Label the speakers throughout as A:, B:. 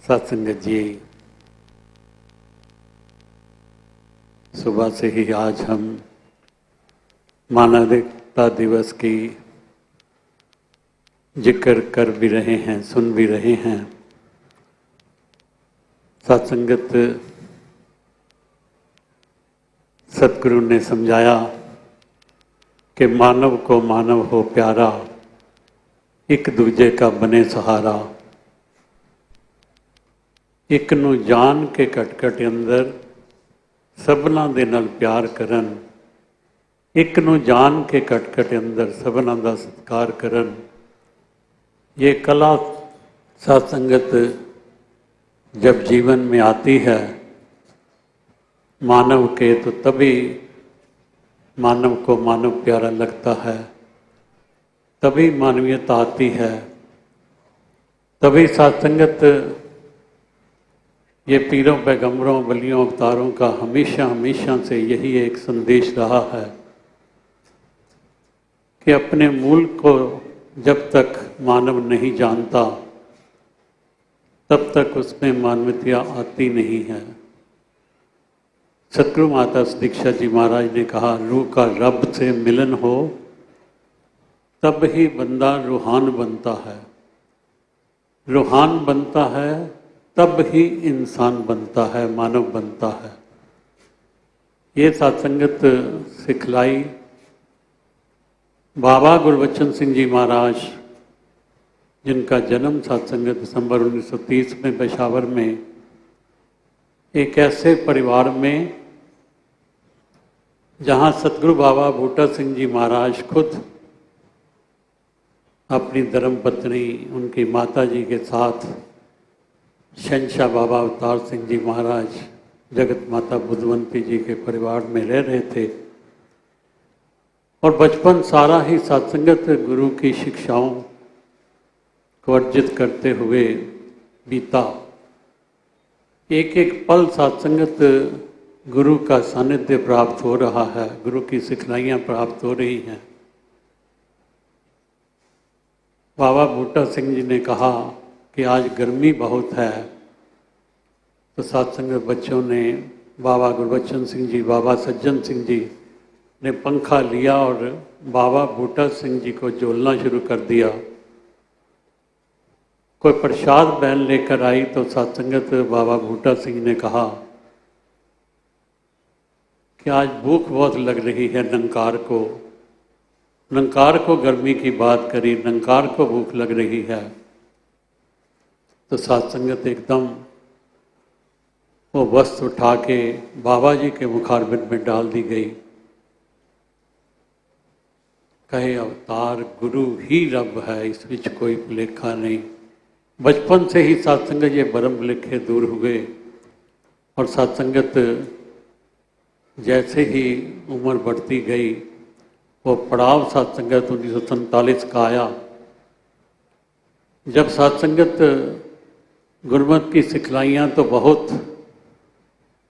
A: सत्संगत जी, सुबह से ही आज हम मानविकता दिवस की जिक्र कर भी रहे हैं, सुन भी रहे हैं। सत्संगत सतगुरु ने समझाया कि मानव को मानव हो प्यारा, एक दूजे का बने सहारा। एक नू जान के कट कट अंदर सबना दे नाल प्यार करन, एक नू जान के कट कट अंदर सबना दा सत्कार करन। ये कला सत्संगत जब जीवन में आती है मानव के, तो तभी मानव को मानव प्यारा लगता है, तभी मानवीयता आती है, तभी सत्संगत ये पीरों पैगंबरों वलियों अवतारों का हमेशा हमेशा से यही एक संदेश रहा है कि अपने मूल को जब तक मानव नहीं जानता तब तक उसमें मानवता आती नहीं है। सतगुरु माता दीक्षा जी महाराज ने कहा, रूह का रब से मिलन हो तब ही बंदा रूहान बनता है, रूहान बनता है तब ही इंसान बनता है, मानव बनता है। ये सत्संगत सिखलाई बाबा गुरबचन सिंह जी महाराज, जिनका जन्म सत्संगत दिसंबर 1930 में पेशावर में एक ऐसे परिवार में जहाँ सतगुरु बाबा बूटा सिंह जी महाराज खुद अपनी धर्मपत्नी उनकी माता जी के साथ शहंशाह बाबा अवतार सिंह जी महाराज जगत माता बुद्धवंती जी के परिवार में रह रहे थे और बचपन सारा ही सत्संगत गुरु की शिक्षाओं को अर्जित करते हुए बीता। एक एक पल सत्संगत गुरु का सानिध्य प्राप्त हो रहा है, गुरु की सिखलाइयाँ प्राप्त हो रही हैं। बाबा बूटा सिंह जी ने कहा कि आज गर्मी बहुत है, तो सत्संगत बच्चों ने बाबा गुरबचन सिंह जी, बाबा सज्जन सिंह जी ने पंखा लिया और बाबा बूटा सिंह जी को झोलना शुरू कर दिया। कोई प्रसाद बहन लेकर आई तो सत्संगत बाबा बूटा सिंह ने कहा कि आज भूख बहुत लग रही है नंकार को। नंकार को गर्मी की बात करी, नंकार को भूख लग रही है। तो सत्संगत एकदम वो वस्त्र उठा के बाबा जी के मुखारबिंद में डाल दी गई। कहे अवतार गुरु ही रब है, इस विच कोई भुलेखा नहीं। बचपन से ही सत्संगत ये भरम भुलेखे दूर हुए और सत्संगत जैसे ही उम्र बढ़ती गई, वो पड़ाव सत्संगत 1947 का आया जब सत्संगत गुरमत की सिखलाइयाँ तो बहुत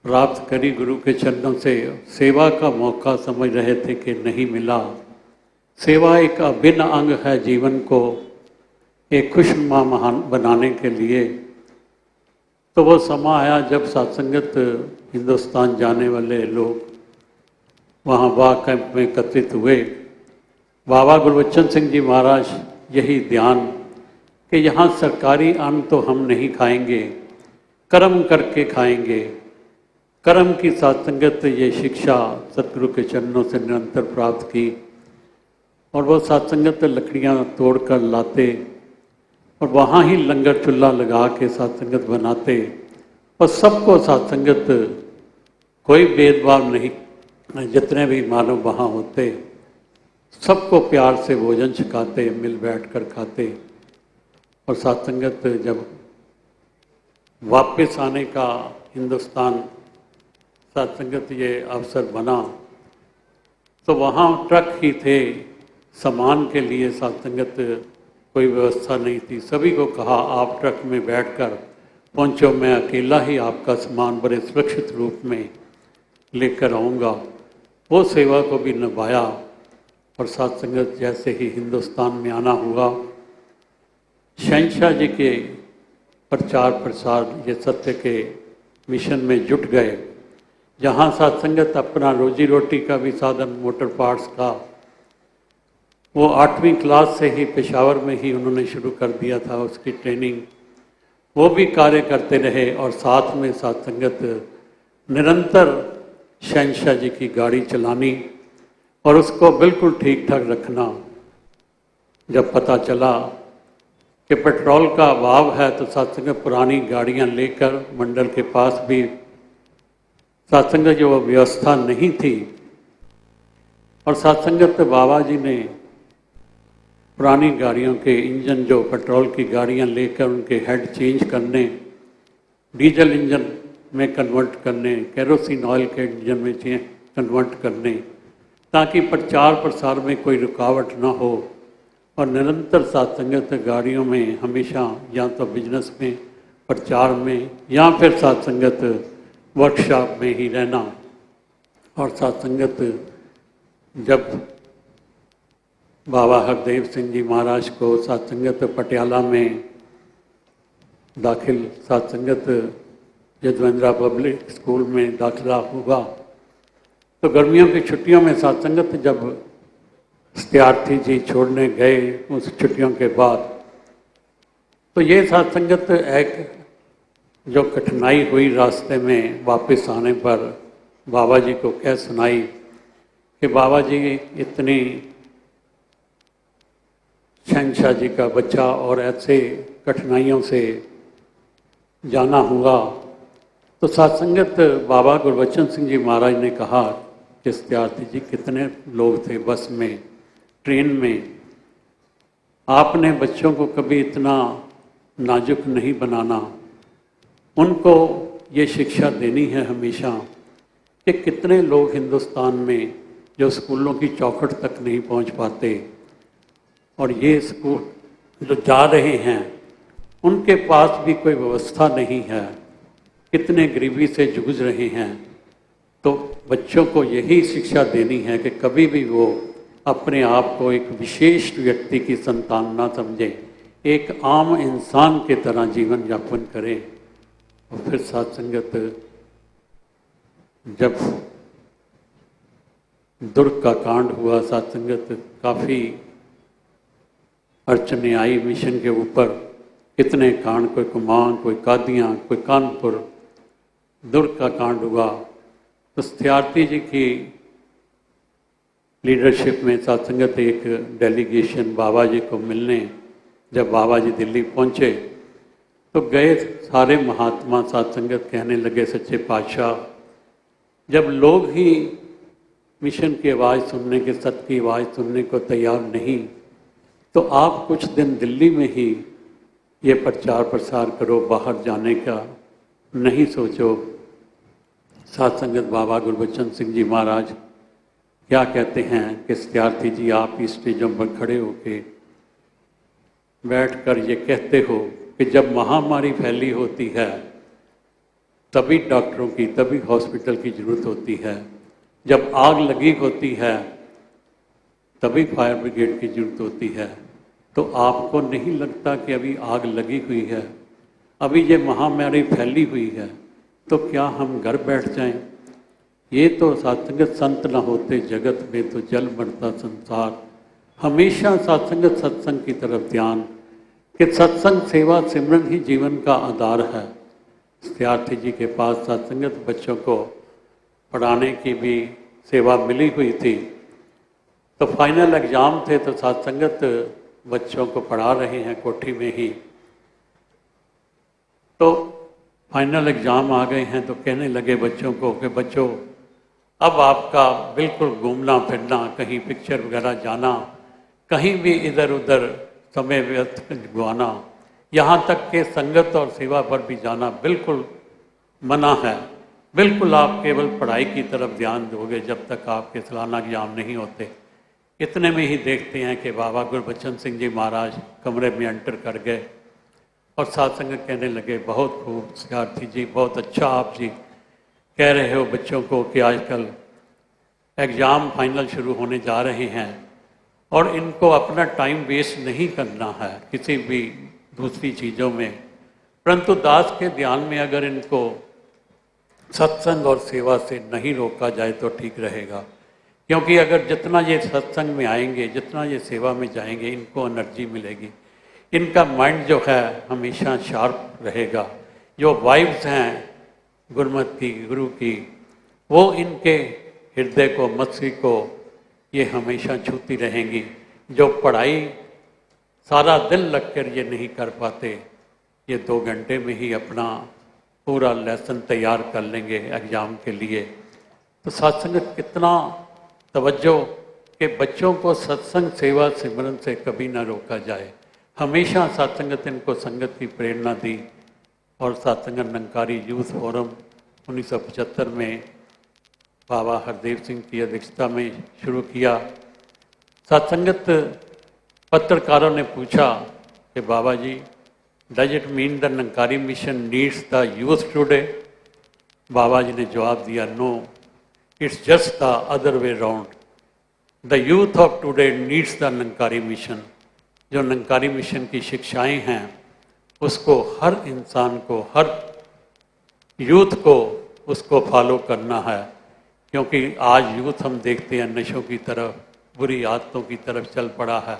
A: प्राप्त करी गुरु के चरणों से, सेवा का मौका समझ रहे थे कि नहीं मिला। सेवा एक अभिन्न अंग है जीवन को एक खुशनुमा महान बनाने के लिए। तो वो समा आया जब सत्संगत हिंदुस्तान जाने वाले लोग वहाँ वाह कैंप में एकत्रित हुए। बाबा गुरबचन सिंह जी महाराज यही ध्यान कि यहाँ सरकारी अन्न तो हम नहीं खाएंगे, कर्म करके खाएंगे। कर्म की सत्संगत ये शिक्षा सतगुरु के चरणों से निरंतर प्राप्त की और वो सत्संगत लकड़ियाँ तोड़ कर लाते और वहाँ ही लंगर चूल्हा लगा के सत्संगत बनाते और सबको सत्संगत, कोई भेदभाव नहीं, जितने भी मानव वहाँ होते सबको प्यार से भोजन छकाते, मिल बैठ कर खाते। और सत्संगत जब वापस आने का हिंदुस्तान सत्संगत ये अवसर बना तो वहाँ ट्रक ही थे, सामान के लिए सत्संगत कोई व्यवस्था नहीं थी। सभी को कहा आप ट्रक में बैठकर पहुँचो, मैं अकेला ही आपका सामान बड़े सुरक्षित रूप में लेकर आऊँगा। वो सेवा को भी निभाया और सत्संगत जैसे ही हिंदुस्तान में आना हुआ, शहंशाह जी के प्रचार प्रसार ये सत्य के मिशन में जुट गए। जहाँ साथ संगत अपना रोजी रोटी का भी साधन मोटर पार्ट्स का वो 8वीं क्लास से ही पेशावर में ही उन्होंने शुरू कर दिया था, उसकी ट्रेनिंग वो भी कार्य करते रहे। और साथ में साथ संगत निरंतर शहंशाह जी की गाड़ी चलानी और उसको बिल्कुल ठीक ठाक रखना। जब पता चला कि पेट्रोल का अभाव है तो सत्संग पुरानी गाड़ियां लेकर मंडल के पास भी सत्संग जो व्यवस्था नहीं थी और सत्संगत बाबा जी ने पुरानी गाड़ियों के इंजन जो पेट्रोल की गाड़ियां लेकर उनके हेड चेंज करने, डीजल इंजन में कन्वर्ट करने, केरोसिन ऑयल के इंजन में कन्वर्ट करने, ताकि प्रचार प्रसार में कोई रुकावट ना हो। और निरंतर सत्संगत गाड़ियों में हमेशा या तो बिजनेस में, प्रचार में या फिर सत्संगत वर्कशॉप में ही रहना। और सत्संगत जब बाबा हरदेव सिंह जी महाराज को सत्संगत पटियाला में दाखिल सत्संगत यदवेंद्रा पब्लिक स्कूल में दाखिला हुआ तो गर्मियों की छुट्टियों में सत्संगत जब सत्यार्थी जी छोड़ने गए उस छुट्टियों के बाद, तो ये सत्संगत एक जो कठिनाई हुई रास्ते में वापस आने पर बाबा जी को कह सुनाई कि बाबा जी इतनी शहंशाह जी का बच्चा और ऐसे कठिनाइयों से जाना हुआ। तो सत्संगत बाबा गुरबचन सिंह जी महाराज ने कहा कि सत्यार्थी जी कितने लोग थे बस में, ट्रेन में, आपने बच्चों को कभी इतना नाजुक नहीं बनाना। उनको ये शिक्षा देनी है हमेशा कि कितने लोग हिंदुस्तान में जो स्कूलों की चौखट तक नहीं पहुंच पाते और ये स्कूल जो जा रहे हैं उनके पास भी कोई व्यवस्था नहीं है, कितने गरीबी से जूझ रहे हैं। तो बच्चों को यही शिक्षा देनी है कि कभी भी वो अपने आप को एक विशेष व्यक्ति की संतान ना समझें, एक आम इंसान के तरह जीवन यापन करें। और फिर सत्संगत जब दुर्ग का कांड हुआ, सत्संगत काफ़ी अड़चने आई मिशन के ऊपर, कितने कांड, कोई कुमाऊं, कोई कादियाँ, कोई कानपुर, दुर्ग का कांड हुआ। तो सत्यार्थी जी की लीडरशिप में सत्संगत एक डेलीगेशन बाबा जी को मिलने जब बाबा जी दिल्ली पहुँचे तो गए सारे महात्मा सत्संगत कहने लगे सच्चे पातशाह, जब लोग ही मिशन की आवाज़ सुनने के, सत्य की आवाज़ सुनने को तैयार नहीं, तो आप कुछ दिन दिल्ली में ही ये प्रचार प्रसार करो, बाहर जाने का नहीं सोचो। सत्संगत बाबा गुरबचन सिंह जी महाराज क्या कहते हैं कि सत्यार्थी जी आप इस स्टेजों पर खड़े होके बैठकर ये कहते हो कि जब महामारी फैली होती है तभी डॉक्टरों की, तभी हॉस्पिटल की ज़रूरत होती है, जब आग लगी होती है तभी फायर ब्रिगेड की ज़रूरत होती है। तो आपको नहीं लगता कि अभी आग लगी हुई है, अभी ये महामारी फैली हुई है, तो क्या हम घर बैठ जाएं? ये तो सत्संगत संत न होते जगत में तो जल मरता संसार। हमेशा सत्संगत सत्संग की तरफ ध्यान कि सत्संग सेवा सिमरन ही जीवन का आधार है। सत्यार्थी जी के पास सत्संगत बच्चों को पढ़ाने की भी सेवा मिली हुई थी। तो फाइनल एग्ज़ाम थे तो सत्संगत बच्चों को पढ़ा रहे हैं कोठी में ही। तो फाइनल एग्ज़ाम आ गए हैं तो कहने लगे बच्चों को कि बच्चों अब आपका बिल्कुल घूमना फिरना, कहीं पिक्चर वगैरह जाना, कहीं भी इधर उधर समय व्यर्थ गंवाना, यहाँ तक कि संगत और सेवा पर भी जाना बिल्कुल मना है। बिल्कुल आप केवल पढ़ाई की तरफ ध्यान दोगे जब तक आपके सालाना एग्जाम नहीं होते। इतने में ही देखते हैं कि बाबा गुरबचन सिंह जी महाराज कमरे में एंटर कर गए और सत्संग कहने लगे बहुत खूब सत्यार्थी जी, बहुत अच्छा आप जी कह रहे हो बच्चों को कि आजकल एग्ज़ाम फाइनल शुरू होने जा रहे हैं और इनको अपना टाइम वेस्ट नहीं करना है किसी भी दूसरी चीज़ों में। परंतु दास के ध्यान में अगर इनको सत्संग और सेवा से नहीं रोका जाए तो ठीक रहेगा। क्योंकि अगर जितना ये सत्संग में आएंगे, जितना ये सेवा में जाएंगे, इनको एनर्जी मिलेगी, इनका माइंड जो है हमेशा शार्प रहेगा। जो वाइब्स हैं गुरमत की, गुरु की, वो इनके हृदय को, मस्तिष्क को ये हमेशा छूती रहेंगी। जो पढ़ाई सारा दिन लगकर ये नहीं कर पाते, ये 2 घंटे में ही अपना पूरा लेसन तैयार कर लेंगे एग्ज़ाम के लिए। तो सत्संग कितना तवज्जो कि बच्चों को सत्संग सेवा सिमरन से कभी ना रोका जाए। हमेशा सत्संगत इनको संगत की प्रेरणा दी और सत्संग निरंकारी यूथ फोरम 1975 में बाबा हरदेव सिंह की अध्यक्षता में शुरू किया। सत्संगत पत्रकारों ने पूछा कि Baba ji, does it mean the Nirankari mission needs the youth today? Baba ji ने जवाब दिया, no, it's just the other way round. The youth of today needs the Nirankari mission. जो निरंकारी मिशन की शिक्षाएं हैं उसको हर इंसान को, हर यूथ को उसको फॉलो करना है। क्योंकि आज यूथ हम देखते हैं नशों की तरफ, बुरी आदतों की तरफ चल पड़ा है,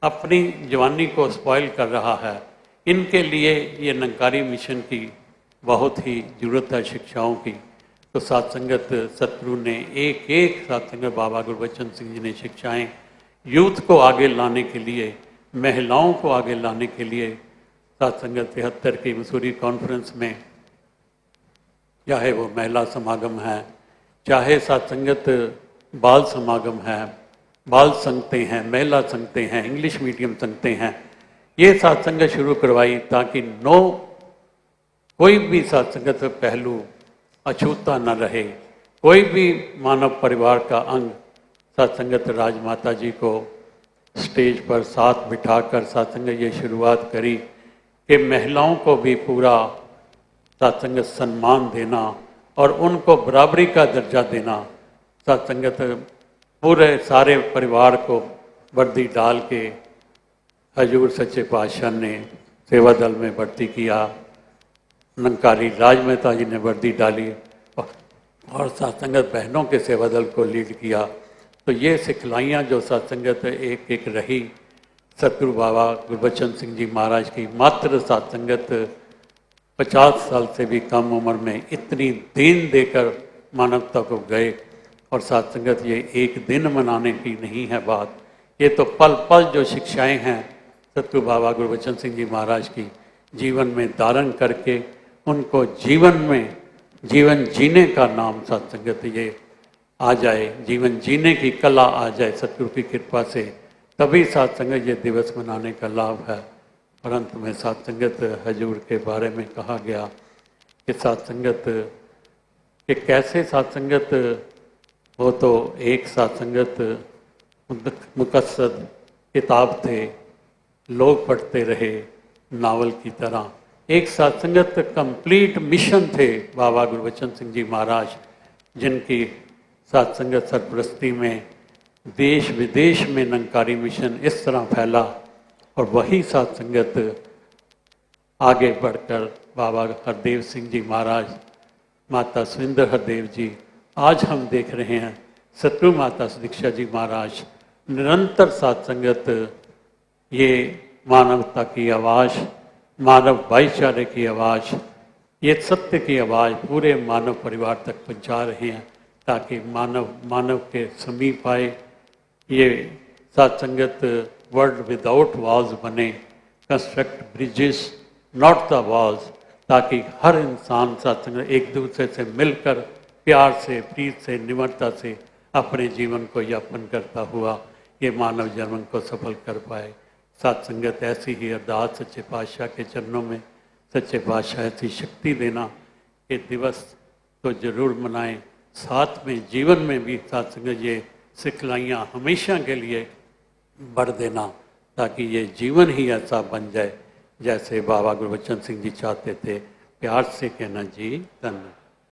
A: अपनी जवानी को स्पॉइल कर रहा है। इनके लिए ये निरंकारी मिशन की बहुत ही ज़रूरत है शिक्षाओं की। तो सत्संगत सतगुरु ने एक एक सत्संगत बाबा गुरबचन सिंह जी ने शिक्षाएं यूथ को आगे लाने के लिए, महिलाओं को आगे लाने के लिए सत्संगत 73 की मसूरी कॉन्फ्रेंस में, चाहे वो महिला समागम है, चाहे सत्संगत बाल समागम है, बाल संगतें हैं, महिला संगतें हैं, इंग्लिश मीडियम संगतें हैं, ये सत्संगत शुरू करवाई ताकि कोई भी सत्संगत पहलू अछूता न रहे। कोई भी मानव परिवार का अंग सत्संगत राजमाता जी को स्टेज पर साथ बिठाकर सत्संगत ये शुरुआत करी कि महिलाओं को भी पूरा सत्संगत सम्मान देना और उनको बराबरी का दर्जा देना। सत्संगत पूरे सारे परिवार को वर्दी डाल के हजूर सच्चे पातशाह ने सेवा दल में भर्ती किया। निरंकारी राजमाता जी ने वर्दी डाली और सत्संगत बहनों के सेवा दल को लीड किया। तो ये सिखलाइयाँ जो सत्संगत एक एक रही, सतगुरु बाबा गुरबचन सिंह जी महाराज की मात्र सत्संगत 50 साल से भी कम उम्र में इतनी दीन देकर मानवता को गए। और सत्संगत ये एक दिन मनाने की नहीं है बात, ये तो पल पल जो शिक्षाएं हैं सतगुरु बाबा गुरबचन सिंह जी महाराज की जीवन में धारण करके उनको जीवन में जीवन जीने का नाम सत्संगत ये आ जाए, जीवन जीने की कला आ जाए सतगुरु की कृपा से, तभी सत्संगत ये दिवस मनाने का लाभ है। परंतु में सत्संगत हजूर के बारे में कहा गया कि सत्संगत कि कैसे सत्संगत हो, तो एक सत्संगत मुकस्सद किताब थे, लोग पढ़ते रहे नावल की तरह। एक सत्संगत कंप्लीट मिशन थे बाबा गुरबचन सिंह जी महाराज, जिनकी सत्संगत सरपरस्ती में देश विदेश में निरंकारी मिशन इस तरह फैला। और वही सत्संगत आगे बढ़कर बाबा हरदेव सिंह जी महाराज, माता सुरेंद्र हरदेव जी, आज हम देख रहे हैं सतगुरु माता दीक्षा जी महाराज निरंतर सत्संगत ये मानवता की आवाज़, मानव भाईचारे की आवाज़, ये सत्य की आवाज़ पूरे मानव परिवार तक पहुंचा रहे हैं ताकि मानव के समीप आए। ये सत्संगत वर्ल्ड विदाउट वॉल्स बने, construct bridges not the walls, ताकि हर इंसान सत्संग एक दूसरे से मिलकर प्यार से, प्रीत से, निम्रता से अपने जीवन को यापन करता हुआ ये मानव जन्म को सफल कर पाए। सत्संगत ऐसी ही अरदास सच्चे पातशाह के चरणों में, सच्चे पातशाह ऐसी शक्ति देना कि दिवस तो जरूर मनाएं, साथ में जीवन में भी सत्संगत ये सिखलाइयाँ हमेशा के लिए बढ़ देना, ताकि ये जीवन ही ऐसा बन जाए जैसे बाबा गुरबचन सिंह जी चाहते थे। प्यार से कहना जी धन्यवाद।